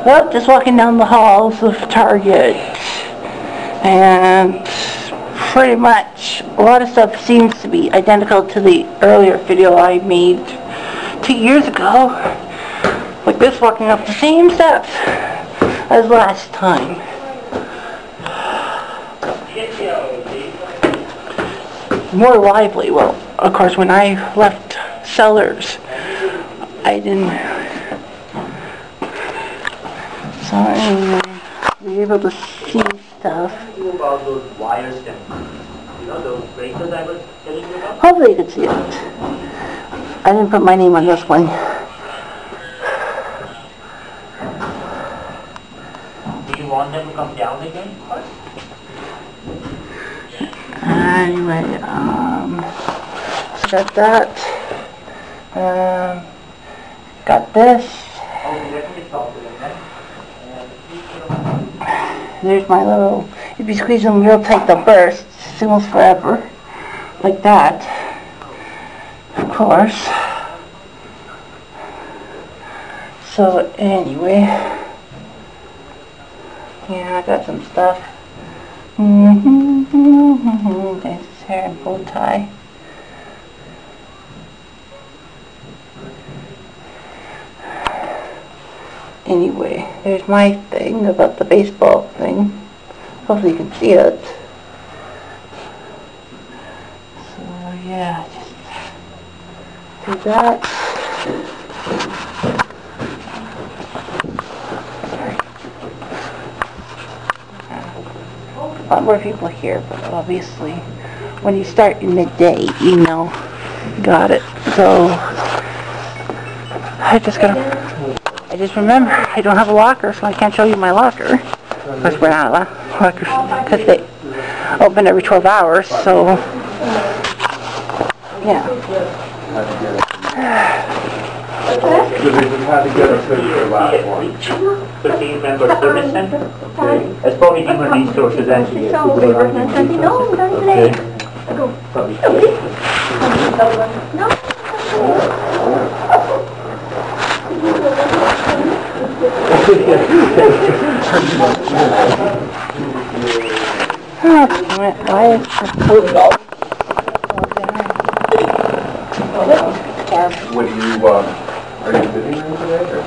Well, just walking down the halls of Target, and pretty much a lot of stuff seems to be identical to the earlier video I made 2 years ago. Like this, walking up the same steps as last time. More lively. Well, of course, when I left Sellers, I didn't. So anyway, we were able to see stuff. About those wires and those breakers I was telling you about? Hopefully you can see it. I didn't put my name on this one. Do you want them to come down again? Anyway, so got that. Got this. There's my little, if you squeeze them real tight they'll burst. Singles forever. Like that. Of course. So anyway. Yeah, I got some stuff. There's his hair and bow tie. Anyway, there's my thing about the baseball thing. Hopefully you can see it. So yeah, just do that. A lot more people here, but obviously when you start in midday, you know, got it. So I just remember I don't have a locker, so I can't show you my locker. Of course, we're not lockers because they open every 12 hours, so yeah. So they just had to get a picture last one. 15-member service center? Okay. That's probably human resources actually. Okay. Why is the food all? What do you, are you living room today, or?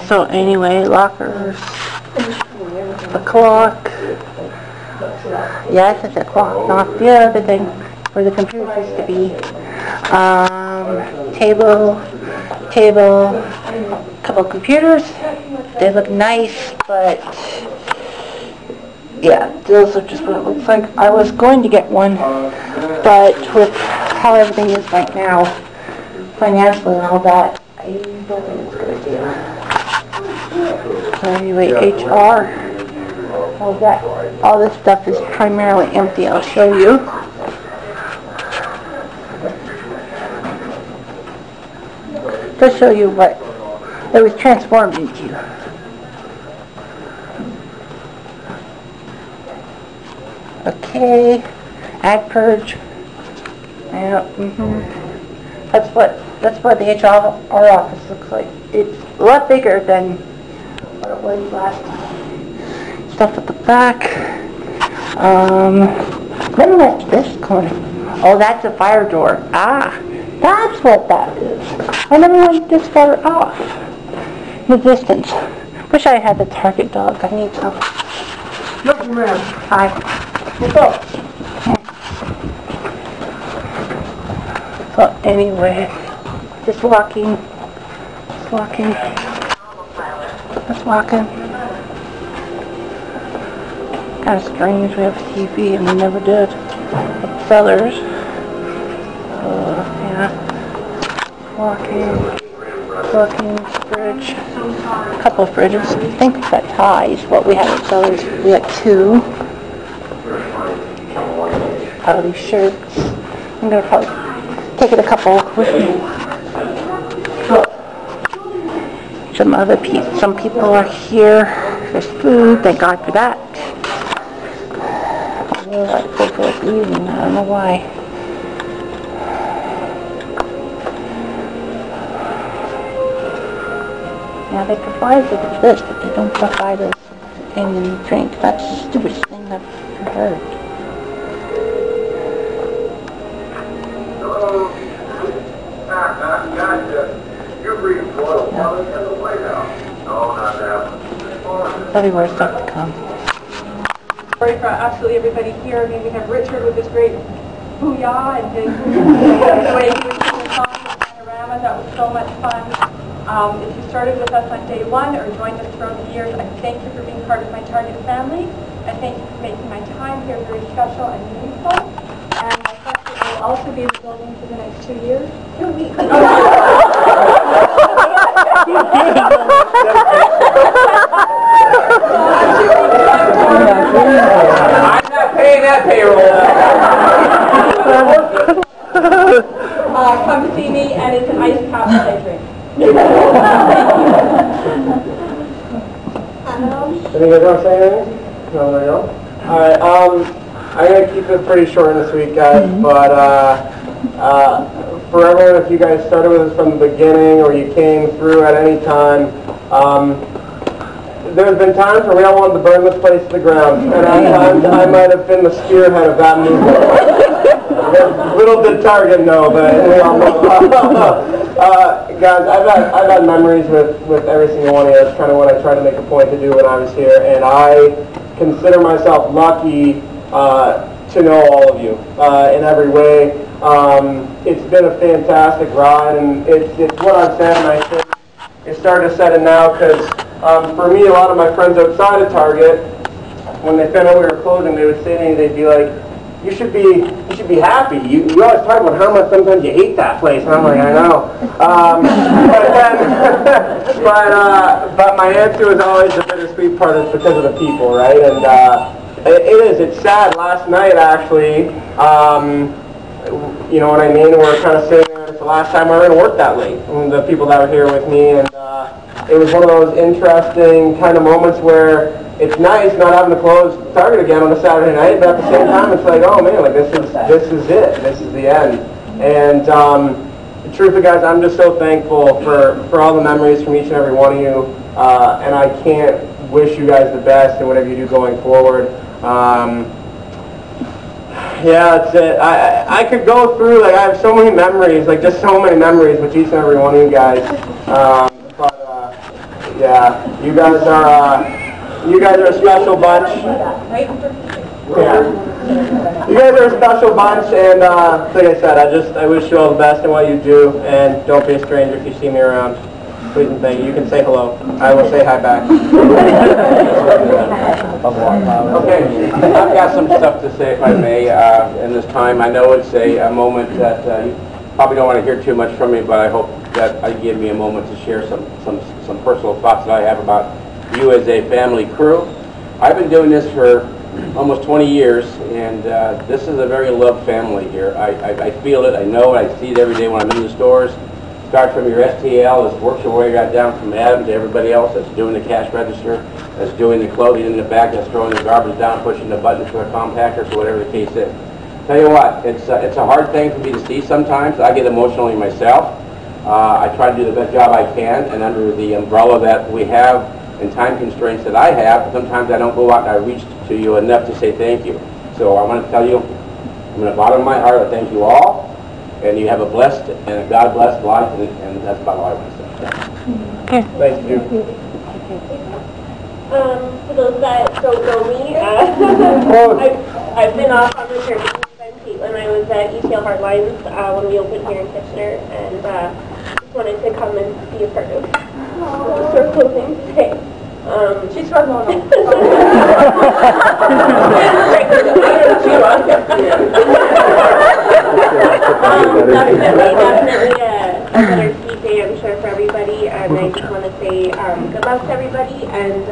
So anyway, lockers, the clock. Yeah, I said the clock, not the other thing where the computer used to be. Table, couple computers. They look nice, but yeah, those are just what it looks like. I was going to get one, but with how everything is right now, financially and all that, I don't think it's a good idea. So anyway, HR, all this stuff is primarily empty. I'll show you. To show you what it was transformed into. Okay, ad purge. Yeah, That's what the HR office looks like. It's a lot bigger than what it was last time. Stuff at the back. Let me at this corner. Oh, that's a fire door. Ah, that's what that is. I never went this far off. The distance. Wish I had the Target dog. I need some. Look around. Hi. What's up? So anyway, just walking. Kind of strange. We have TV and we never did. Sellers. Yeah. Walking, fridge, a couple of fridges. I think we've got ties. What we have at Sellers, we got 2. Out of these shirts. I'm gonna probably take it a couple with me. Some people are here. There's food. Thank God for that. I really like food for the evening. I don't know why. Now they provide us this, but they don't provide us anything to drink. That's the stupidest thing I've heard. Everywhere stuff to come. Sorry for absolutely everybody here. I mean, we have Richard with his great booyah and his the way he was singing songs and panorama. That was so much fun. If you started with us on day one or joined us throughout the years, I thank you for being part of my Target family. I thank you for making my time here very special and meaningful. And I trust that I will also be in the building for the next 2 years. 2 weeks. I'm not paying that payroll. Come to see me, and it's an iced coffee I drink. Any of you guys want to say anything? No, no. Alright, I'm going to keep it pretty short and sweet, guys, but for everyone, if you guys started with us from the beginning or you came through at any time, there's been times where we all wanted to burn this place to the ground, and at times I might have been the spearhead of that movement. Little did Target know, but we all know. Guys, I've had memories with every single one of you. That's kind of what I tried to make a point to do when I was here, and I consider myself lucky to know all of you in every way. It's been a fantastic ride, and it's what I've said, and I think it's starting to set in now, because for me, a lot of my friends outside of Target, when they found out we were closing, they would say to me, they'd be like, you should be happy. You always talk about how much sometimes you hate that place. And I'm like, I know. But my answer was always the bittersweet part is because of the people, right? And it's sad. Last night, actually, you know what I mean? We're kind of sitting there. It's the last time we were going to work that late. And the people that were here with me, and it was one of those interesting kind of moments where it's nice not having to close Target again on a Saturday night, but at the same time, it's like, oh man, like this is it. This is the end. And truthfully, guys, I'm just so thankful for all the memories from each and every one of you, and I can't wish you guys the best in whatever you do going forward. Yeah, that's it. I could go through, like, I have so many memories, like just so many memories with each and every one of you guys. Yeah, you guys are a special bunch. Yeah. You guys are a special bunch, and like I said, I wish you all the best in what you do, and don't be a stranger if you see me around. Please and thank you. You can say hello. I will say hi back. Okay, I've got some stuff to say, if I may, in this time. I know it's a moment that you probably don't want to hear too much from me, but I hope that I give me a moment to share some personal thoughts that I have about you as a family crew. I've been doing this for almost 20 years, and this is a very loved family here. I feel it, I know it, I see it every day when I'm in the stores. Start from your STL, that works your way right down from Adam to everybody else that's doing the cash register, that's doing the clothing in the back, that's throwing the garbage down, pushing the buttons for the compactors, or whatever the case is. Tell you what, it's a hard thing for me to see sometimes. I get emotionally myself. I try to do the best job I can, and under the umbrella that we have and time constraints that I have, sometimes I don't go out and I reach to you enough to say thank you. So I want to tell you, from the bottom of my heart, I thank you all, and you have a blessed and a God-blessed life, and that's about all I want to say. Thank you. For those that don't know me, I've been off on maternity leave. I'm Caitlin. I was at ETL Hardlines when we opened here in Kitchener, and just wanted to come and be a part of the store closing today. She's from Mono. Definitely a bittersweet day, I'm sure, for everybody, and I just want to say good luck to everybody, and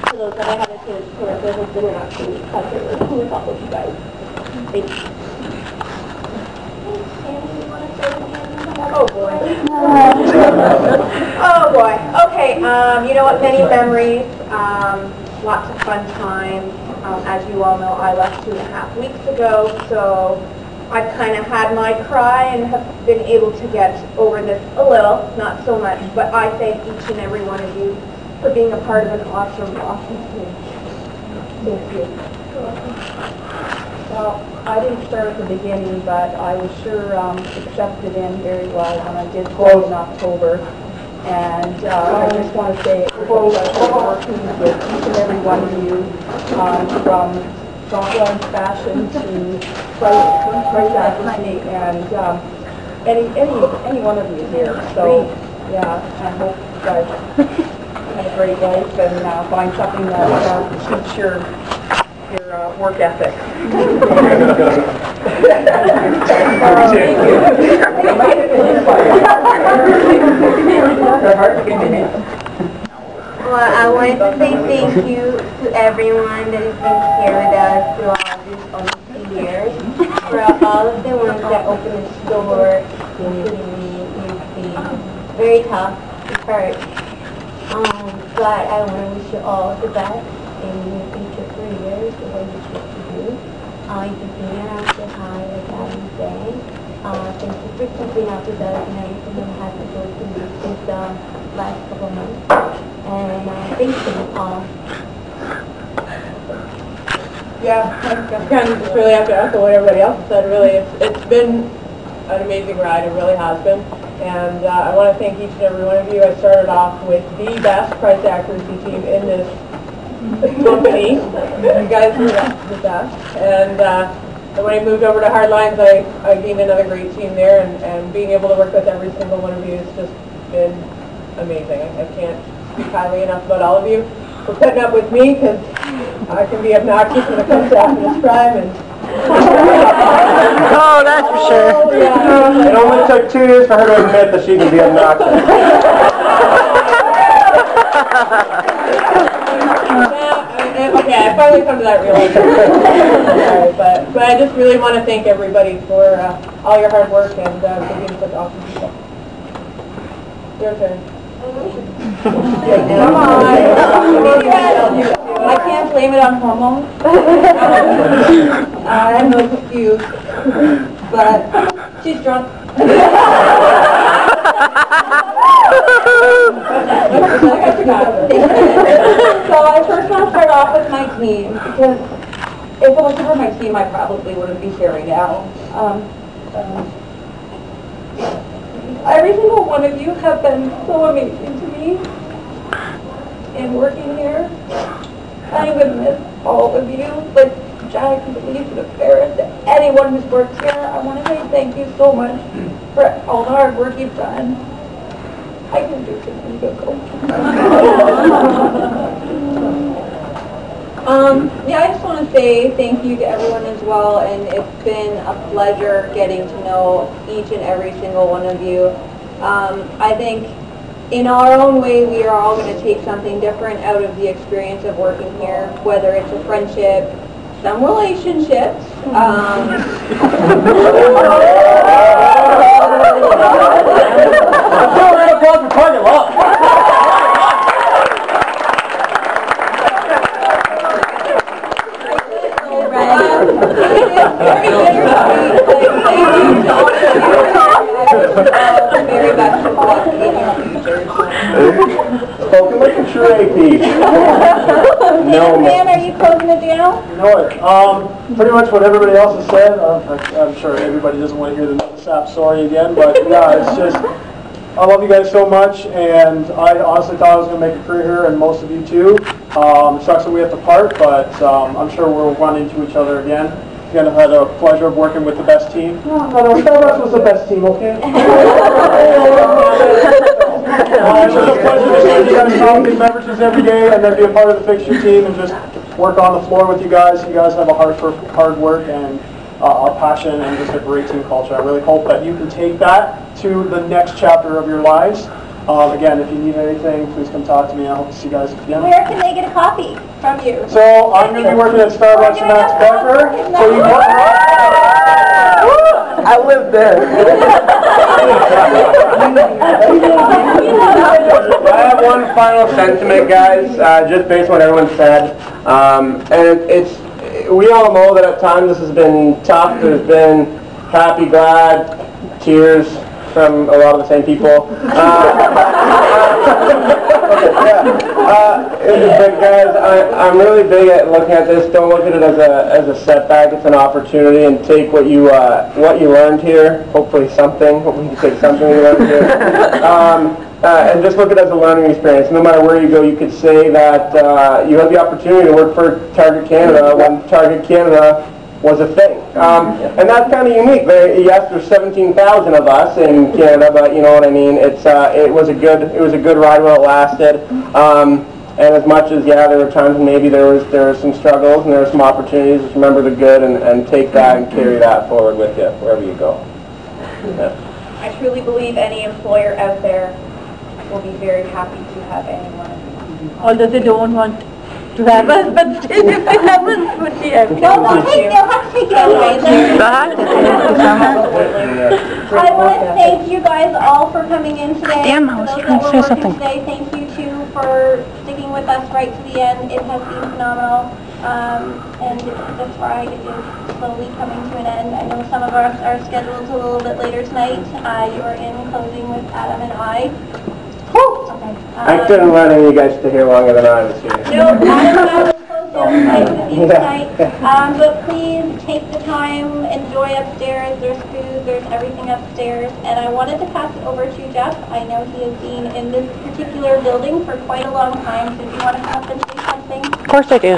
for those that I had a chance to work with, it's been an absolute pleasure working with all of you guys. Thank you. Oh boy. Oh boy. Okay, you know what, many memories, lots of fun times. As you all know, I left 2.5 weeks ago, so I've kind of had my cry and have been able to get over this a little, not so much, but I thank each and every one of you for being a part of an awesome thing. Thank you. Well, I didn't start at the beginning, but I was sure accepted in very well when I did go in October. And I just want to say it was a pleasure working with each and every one of you, from Scotland Fashion to Price Accuracy, and any one of you here. So, yeah, I hope you guys have a great life and find something that suits your work ethic. Well, I wanted to say thank you to everyone that has been here with us through all these almost 2 years. For all of the ones that opened the store, including me, it's very tough, it hurts. But I want to wish you all the best in your future careers, the way you choose to do. You can see me around, say hi, like Adam saying. Thank you for keeping up with us and everything that had to go through this last couple months. And thank you all. Yeah, I kind of just really have to echo what everybody else said. Really, it's been an amazing ride. It really has been. And I want to thank each and every one of you. I started off with the best price accuracy team in this company. You guys were the best. And when I moved over to Hardlines, I gained another great team there. And being able to work with every single one of you has just been amazing. I can't speak highly enough about all of you for putting up with me, because I can be obnoxious when it comes to Optimus Prime. And Oh, that's for sure. yeah. It only took 2 years for her to admit that she can be obnoxious. Okay, I finally come to that realization. Sorry, but I just really want to thank everybody for all your hard work and for being such awesome people. Your turn. Come on. I can't blame it on hormones. I have no excuse, but she's drunk. So I first want to start off with my team, because if it wasn't for my team, I probably wouldn't be here right now. Every single one of you have been so amazing to me in working here. I'm going to miss all of you, like Jack and Denise and Ferris, anyone who's worked here. I want to say thank you so much for all the hard work you've done. I can do it when you go. Yeah, I just want to say thank you to everyone as well, and it's been a pleasure getting to know each and every single one of you. I think in our own way, we are all going to take something different out of the experience of working here, whether it's a friendship, some relationships. Spoken like a true AP. No, man, are you closing it down? You know what? Pretty much what everybody else has said. I'm sure everybody doesn't want to hear the Millsap story again, but yeah, it's just, I love you guys so much, and I honestly thought I was going to make a career here, and most of you too. It sucks that we have to part, but I'm sure we'll run into each other again. Again, I've had a pleasure of working with the best team. No, Starbucks was the best team, okay? It's just a pleasure to see you guys coffee beverages every day, and then be a part of the fixture team and just work on the floor with you guys. You guys have a heart for hard work and a passion and just a great team culture. I really hope that you can take that to the next chapter of your lives. Again, if you need anything, please come talk to me. I hope to see you guys again. Where can they get a coffee from you? So I'm going to be working at Starbucks in Max Becker. So you I live there. I have one final sentiment, guys, just based on what everyone said. And we all know that at times this has been tough. There's been happy, glad, tears from a lot of the same people. But guys, I'm really big at looking at this. Don't look at it as a setback. It's an opportunity, and take what you learned here. Hopefully something. Hopefully you can take something you learned here. And just look at it as a learning experience. No matter where you go, you could say that you had the opportunity to work for Target Canada when Target Canada was a thing. And that's kind of unique. Yes, there's 17,000 of us in Canada, but you know what I mean. It was a good ride while it lasted. And as much as there were times when maybe there was some struggles and there were some opportunities, just remember the good and take that and carry that forward with you wherever you go. Yeah. I truly believe any employer out there will be very happy to have any one of you. Although they don't want to have us, but still if they have us, would be happy. They'll have to take it anyway. I want to thank you guys all for coming in today. Damn, For I was those gonna that say were working something. today, thank you too for sticking with us right to the end. It has been phenomenal. And this ride is slowly coming to an end. I know some of us are scheduled a little bit later tonight. You are in closing with Adam and I. Okay. I couldn't let any of you guys stay here longer than I was here. No, Adam and I will close down the night with you tonight. But please take the time, enjoy upstairs. There's food, there's everything upstairs. And I wanted to pass it over to Jeff. I know he has been in this particular building for quite a long time. So if you want to come up and say something. Of course I do.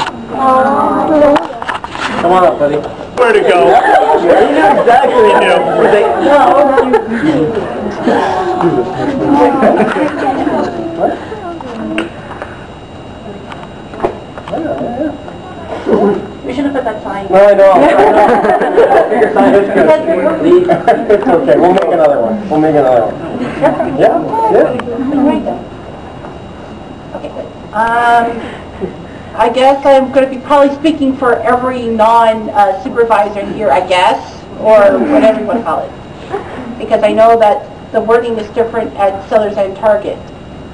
Come on up, buddy. Where to go? You knew exactly what We should have put that sign. No, I know. Bigger sign is good. It's okay. We'll make another one. Yeah. Okay, good. I guess I'm going to be probably speaking for every non-supervisor here, I guess, or whatever you want to call it, because I know that the wording is different at Sellers and Target.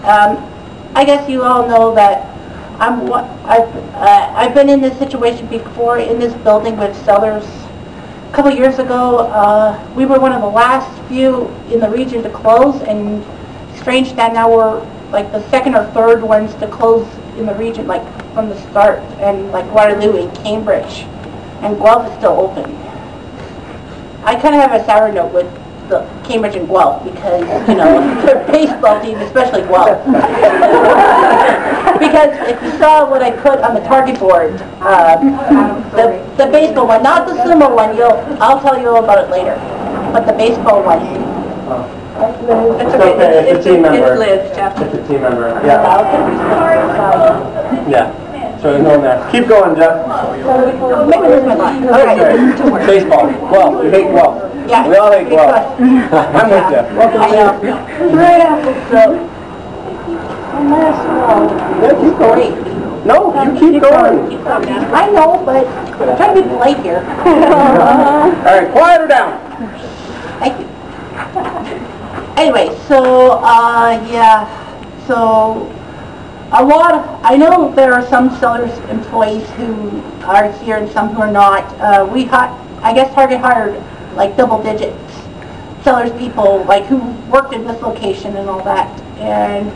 I guess you all know that I've been in this situation before in this building with Sellers. A couple years ago, we were one of the last few in the region to close, and strange that now we're like the second or third ones to close in the region, like from the start, and like Waterloo and Cambridge, and Guelph is still open. I kind of have a sour note with the Cambridge and Guelph because, you know, their baseball team, especially Guelph. Because if you saw what I put on the target board, the baseball one, not the sumo one, I'll tell you all about it later, but the baseball one. It's okay. It's a team member. It's Liz, Jeff. It's a team member. Yeah. Yeah. So there's no one there. Keep going, Jeff. Maybe this is my line. All right. Baseball. Well, we hate Guelph. Yeah. We all hate Guelph. I'm with you. I know. Right after so. Yeah, keep going. No, you keep going. I know, but I'm trying to be polite here. All right, quiet her down. Thank you. Anyway, so, so I know there are some Sellers employees who are here and some who are not. I guess Target hired like double digits Sellers people like who worked in this location and all that. And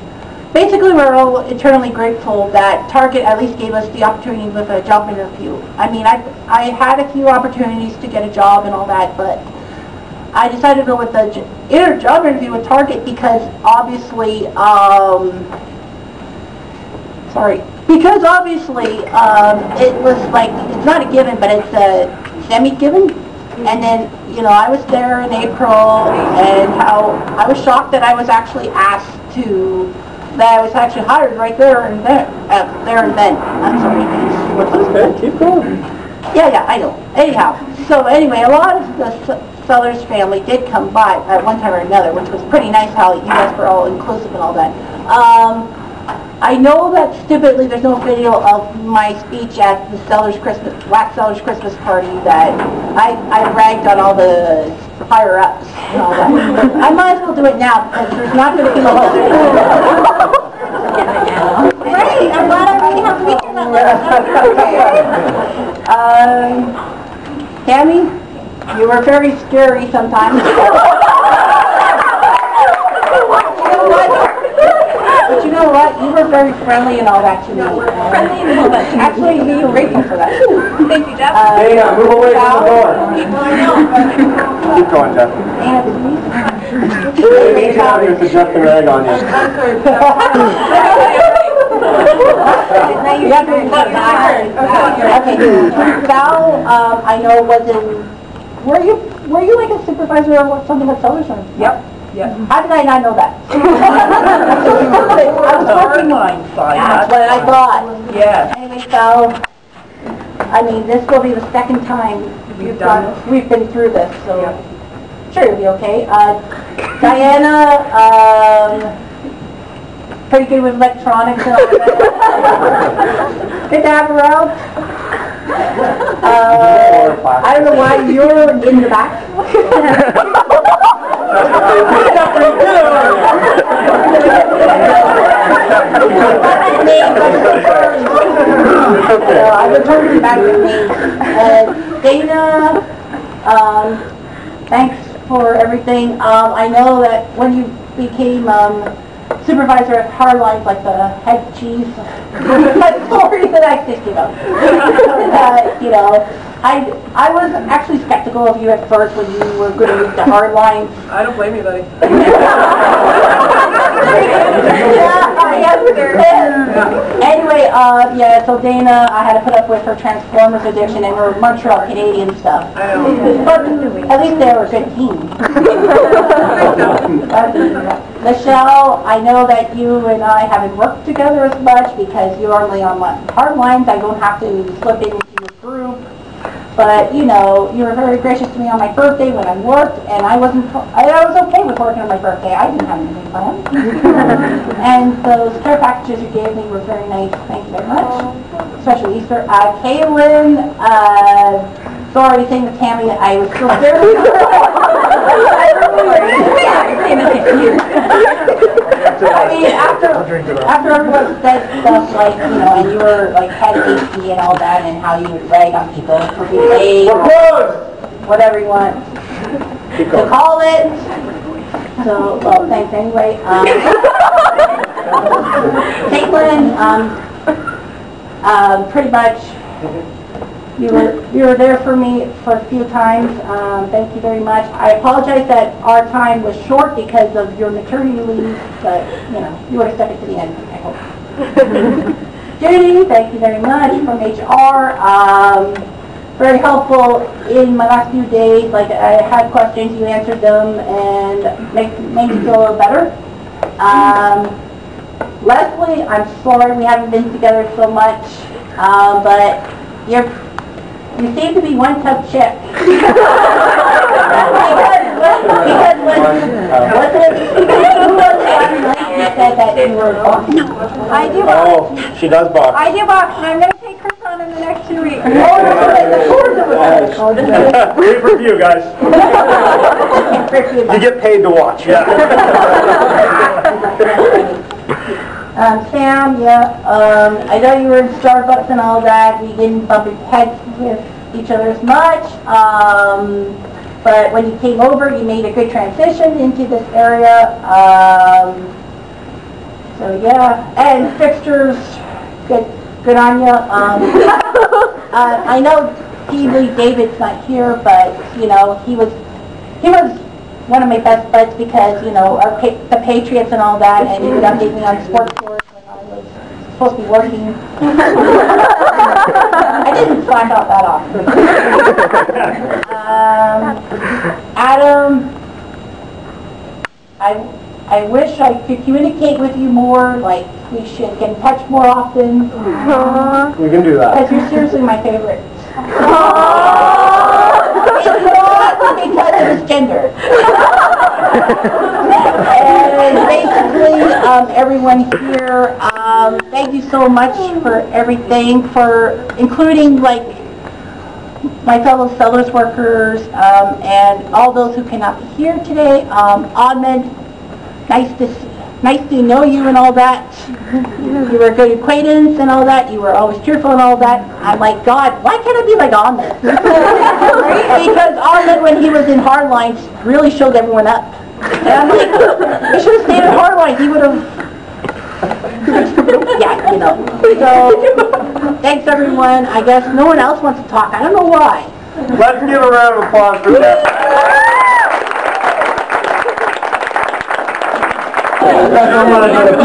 basically we're all eternally grateful that Target at least gave us the opportunity with a job interview. I mean, I had a few opportunities to get a job and all that, but I decided to go with the job interview with Target because obviously, it was like, it's not a given, but it's a semi-given. And then, you know, I was there in April, and I was shocked that I was actually that I was actually hired right there and then. I'm sorry. Okay, keep going. Yeah, I know. Anyhow, so anyway, a lot of the Sellers family did come by at one time or another, which was pretty nice how you guys were all inclusive and all that. I know that stupidly there's no video of my speech at the last Sellers Christmas party that I ragged on all the higher-ups and all that. I might as well do it now because there's not going to be another. Great, I'm glad I already have to be here that late. Tammy, You were very scary sometimes. But you know what? You were very friendly and all that to me. Friendly and all that. Actually, you're grateful for that. Thank you, Jeff. Dana, move away from the door. Keep going, Jeff. Maybe having a suggestion rag on you. Okay. Val, I know were you like a supervisor or something at Sellers? Yep. Yeah. How did I not know that? I was working on that's what I thought. Yeah. Anyway, Val, I mean, this will be the second time we've been through this, so sure you'll be okay. Diana, pretty good with electronics and all that. Good to have her around. I don't know why you're in the back. I returned you back with me. Dana, thanks for everything. I know that when you became supervisor at Hardlines, like the head cheese, story that I think about. You know, I was actually skeptical of you at first when you were going to move to Hardlines. I don't blame you, buddy. Anyway, yeah, so Dana, I had to put up with her Transformers edition and her Montreal Canadian stuff. I know. But at least they were a good team. Michelle, I know that you and I haven't worked together as much because you're only on Hardlines. I don't have to slip into your group. But, you know, you were very gracious to me on my birthday when I worked, and I was okay with working on my birthday. I didn't have anything planned. And those care packages you gave me were very nice. Thank you very much. Especially Easter. Kaylin, sorry, same with Tammy. I was still very I mean, after everyone said stuff like, you know, and you were like head AC and all that, and how you would rag on people for being late, whatever you want to call it. So, well, thanks anyway. Caitlin, pretty much, you were there for me for a few times. Thank you very much. I apologize that our time was short because of your maternity leave, but you know, you would have stuck it to the end, I hope. Judy, thank you very much from HR. Very helpful in my last few days. Like I had questions, you answered them, and made me feel a little better. Leslie, I'm sorry we haven't been together so much, but you seem to be one tough chick. because when you said that you were boxing. I do box. Oh, she does box. I do box, and I'm going to take Chris on in the next 2 weeks. Great review, guys. You get paid to watch. Yeah. Sam, yeah, I know you were in Starbucks and all that. We didn't bump heads with each other as much. But when you came over, you made a good transition into this area. So yeah, and fixtures, good on you. I know T.V. David's not here, but you know he was one of my best buds because you know the Patriots and all that, and he would update me on sports scores when I was supposed to be working. I didn't slack off that often. Adam, I wish I could communicate with you more, like we should get in touch more often. We can do that. Because you're seriously my favorite. It's not because of his gender. And basically, everyone here, thank you so much for everything, for including like my fellow Sellers workers and all those who cannot be here today. Ahmed, nice to nice to know you and all that. You were a good acquaintance and all that. You were always cheerful and all that. I'm like, God, why can't I be like Ahmed? Because Ahmed, when he was in Hardlines, really showed everyone up. And I'm like, we should have stayed in Hardlines. He would have... Yeah, you know. So, thanks everyone. I guess no one else wants to talk. I don't know why. Let's give a round of applause for that.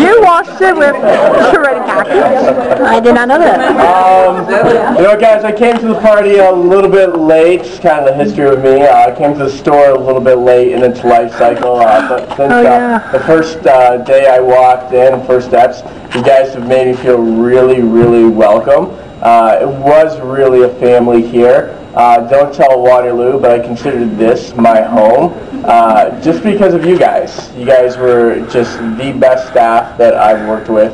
You watched it with Shredded Cactus. I did not know that. You know, guys, I came to the party a little bit late. It's kind of the history of me. I came to the store a little bit late in its life cycle. But since the first day I walked in, first steps, you guys have made me feel really, really welcome. It was really a family here. Don't tell Waterloo, but I considered this my home. Just because of you guys. You guys were just the best staff that I've worked with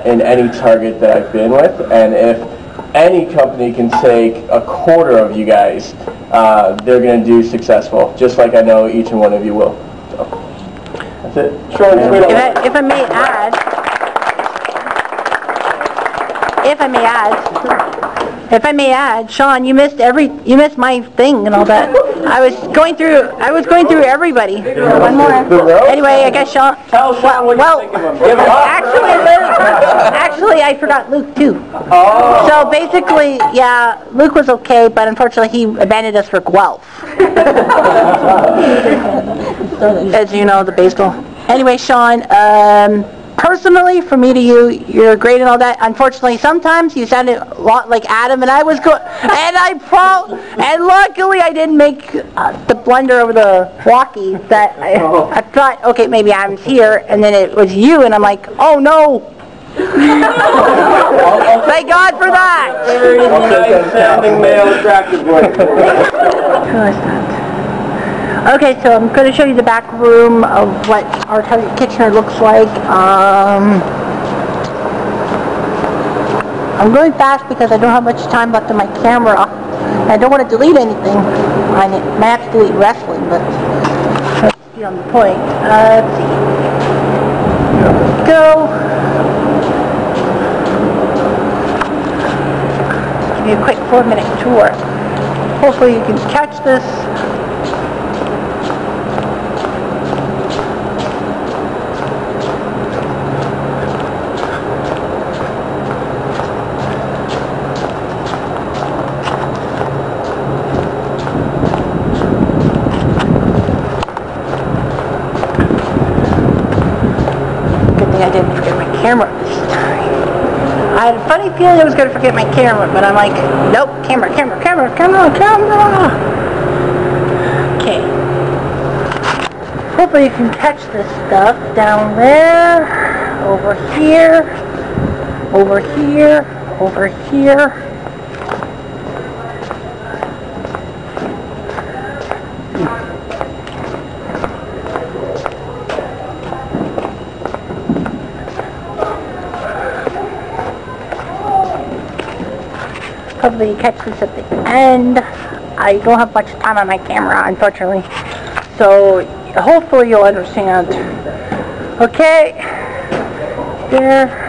in any Target that I've been with. And if any company can take a quarter of you guys, they're going to do successful, just like I know each and one of you will. So, that's it. Short and sweet. If I may add, Sean, you missed my thing and all that. I was going through everybody. One more. Anyway, I guess Sean. Tell Sean what you think of him. Give him Actually, I forgot Luke too. Oh. So basically, yeah, Luke was okay, but unfortunately he abandoned us for Guelph. As you know, the baseball. Anyway, Sean, personally, from me to you, you're great and all that. Unfortunately, sometimes you sounded a lot like Adam, and I was good. And luckily, I didn't make the blunder over the walkie that I thought, okay, maybe Adam's here, and then it was you, and I'm like, oh no. Thank God for that. Very nice sounding male attractive voice. Okay, so I'm going to show you the back room of what our Target Kitchener looks like. I'm going fast because I don't have much time left on my camera. I don't want to delete anything. I might have to delete wrestling, but let's get on the point. Let's see. There we go. Give you a quick 4-minute tour. Hopefully you can catch this. I didn't forget my camera this time. I had a funny feeling I was going to forget my camera, but I'm like, nope, camera. Okay. Hopefully you can catch this stuff down there, over here, over here, over here. Hopefully you catch this at the end. I don't have much time on my camera, unfortunately. So hopefully you'll understand. Okay. There.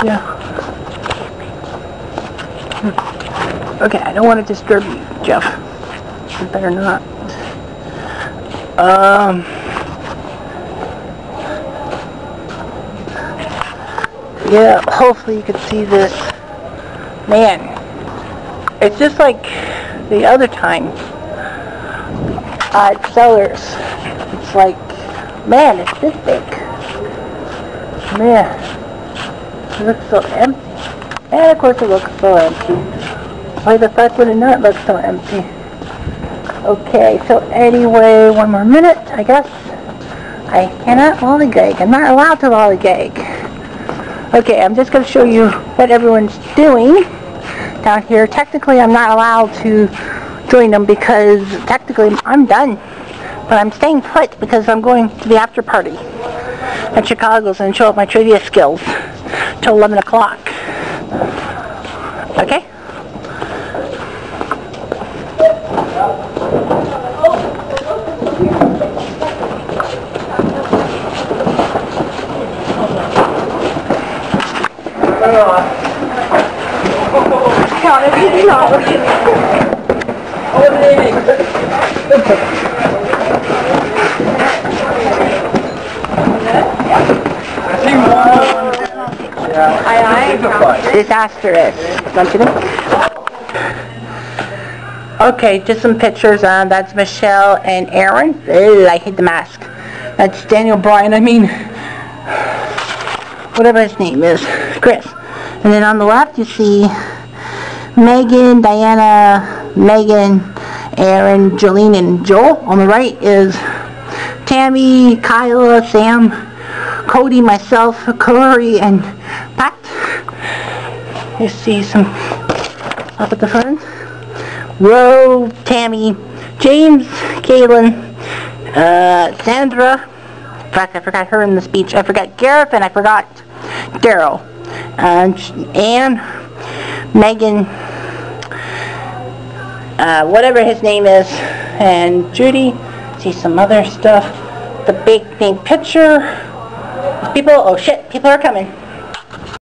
Yeah. Okay, I don't want to disturb you, Jeff. You better not. Yeah, hopefully you can see this. Man, it's just like the other time at Sellers. It's like, man, it's this big. Man, it looks so empty. And of course it looks so empty. Why the fuck would it not look so empty? Okay, so anyway, one more minute, I guess. I cannot lollygag. I'm not allowed to lollygag. Okay, I'm just going to show you what everyone's doing down here. Technically, I'm not allowed to join them because technically I'm done. But I'm staying put because I'm going to the after party at Chicago's and show up my trivia skills till 11 o'clock. Okay? Disastrous. Don't you know? Okay, just some pictures. That's Michelle and Aaron. Ew, I hate the mask. That's Daniel Bryan. I mean, whatever his name is, Chris. And then on the left you see Megan, Diana, Megan, Aaron, Jolene, and Joel. On the right is Tammy, Kyla, Sam, Cody, myself, Corey, and Pat. You see some up at the front. Ro, Tammy, James, Kaylin, Sandra. In fact, I forgot her in the speech. I forgot Gareth, and I forgot Daryl. Anne, Megan, whatever his name is, and Judy. See some other stuff. The big picture. People, oh shit, people are coming.